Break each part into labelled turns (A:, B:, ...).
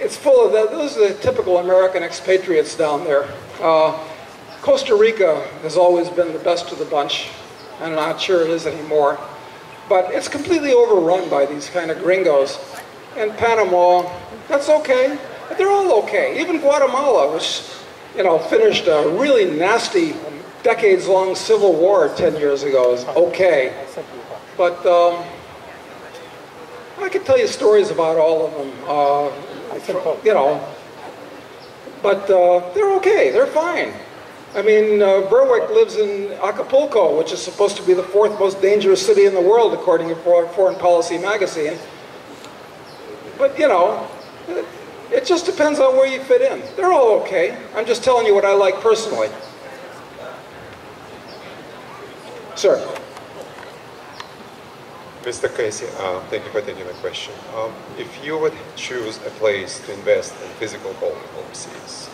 A: it's full of those are the typical American expatriates down there. Costa Rica has always been the best of the bunch. I'm not sure it is anymore. But it's completely overrun by these kind of gringos. And Panama, that's okay. But they're all okay. Even Guatemala, which, you know, finished a really nasty, decades-long civil war 10 years ago, is okay. But I could tell you stories about all of them, you know. But they're okay. They're fine. I mean, Berwick lives in Acapulco, which is supposed to be the 4th most dangerous city in the world, according to Foreign Policy magazine. But, you know, it just depends on where you fit in. They're all okay. I'm just telling you what I like personally. Sir.
B: Mr. Casey, thank you for taking my question. If you would choose a place to invest in physical gold overseas,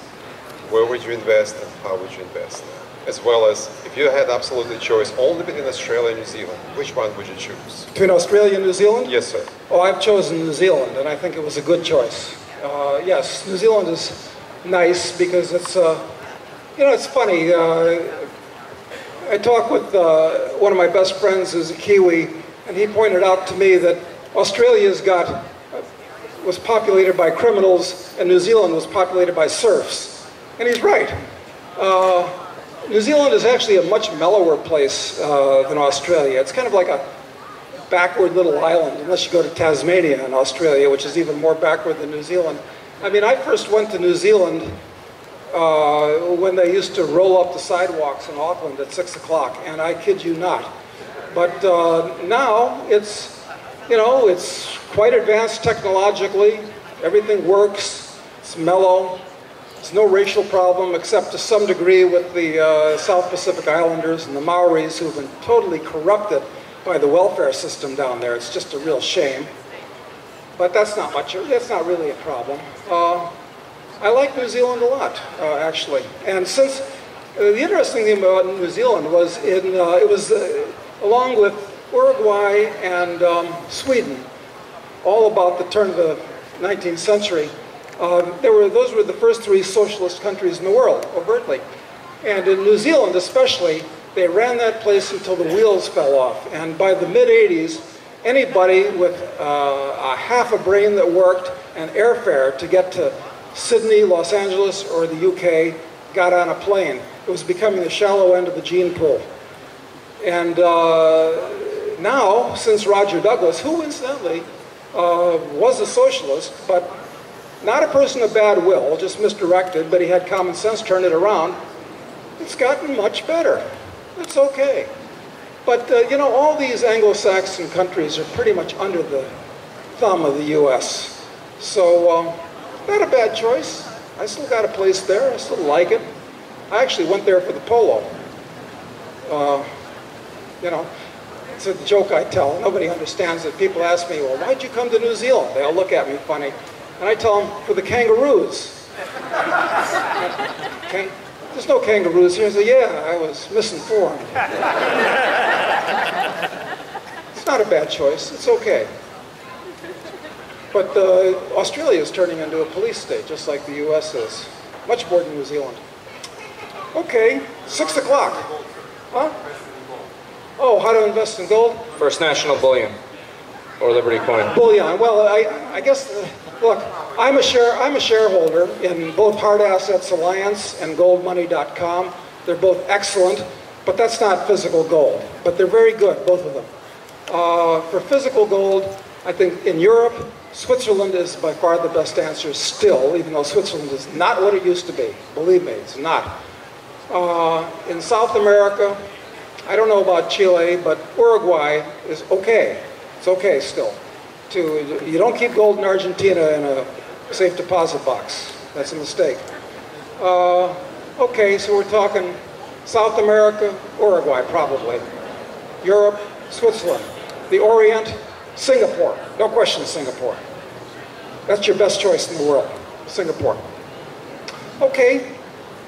B: where would you invest and how would you invest? As well as, if you had absolutely choice only between Australia and New Zealand, which one would you choose?
A: Between Australia and New Zealand?
B: Yes, sir.
A: Oh, I've chosen New Zealand, and I think it was a good choice. Yes, New Zealand is nice because it's, you know, it's funny. I talked with one of my best friends who's a Kiwi, and he pointed out to me that Australia's was populated by criminals, and New Zealand was populated by serfs. And he's right. New Zealand is actually a much mellower place than Australia. It's kind of like a backward little island, unless you go to Tasmania in Australia, which is even more backward than New Zealand. I mean, I first went to New Zealand when they used to roll up the sidewalks in Auckland at 6 o'clock, and I kid you not. But now it's, you know, it's quite advanced technologically. Everything works. It's mellow. There's no racial problem, except to some degree with the South Pacific Islanders and the Maoris, who've been totally corrupted by the welfare system down there. It's just a real shame. But that's not really a problem. I like New Zealand a lot, actually. And since, the interesting thing about New Zealand was it was along with Uruguay and Sweden, all about the turn of the 19th century, those were the first 3 socialist countries in the world, overtly. And in New Zealand especially, they ran that place until the wheels fell off. And by the mid-80s, anybody with a half a brain that worked and airfare to get to Sydney, Los Angeles, or the UK got on a plane. It was becoming the shallow end of the gene pool. And now, since Roger Douglas, who incidentally was a socialist, but not a person of bad will, just misdirected, but he had common sense, turned it around, it's gotten much better. It's okay. But, you know, all these Anglo-Saxon countries are pretty much under the thumb of the U.S. So, not a bad choice. I still got a place there. I still like it. I actually went there for the polo. You know, it's a joke I tell. Nobody understands it. People ask me, well, why'd you come to New Zealand? They all look at me funny. And I tell them, for the kangaroos. Okay? There's no kangaroos here. I say, yeah, I was misinformed. It's not a bad choice. It's okay. But Australia is turning into a police state, just like the U.S. is. Much more than New Zealand. Okay, 6 o'clock. Huh? Oh, how to invest in gold?
C: First National Bullion, or Liberty Coin.
A: Bullion. Well, I guess, look, I'm a shareholder in both Hard Assets Alliance and GoldMoney.com. They're both excellent, but that's not physical gold. But they're very good, both of them. For physical gold, I think in Europe, Switzerland is by far the best answer still, even though Switzerland is not what it used to be. Believe me, it's not. In South America, I don't know about Chile, but Uruguay is okay. It's okay still. You don't keep gold in Argentina in a safe deposit box. That's a mistake. Okay, so we're talking South America, Uruguay probably. Europe, Switzerland. The Orient, Singapore. No question, Singapore. That's your best choice in the world, Singapore. Okay,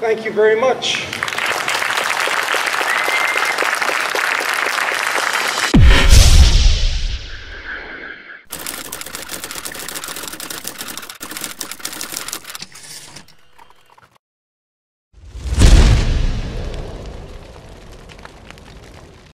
A: thank you very much.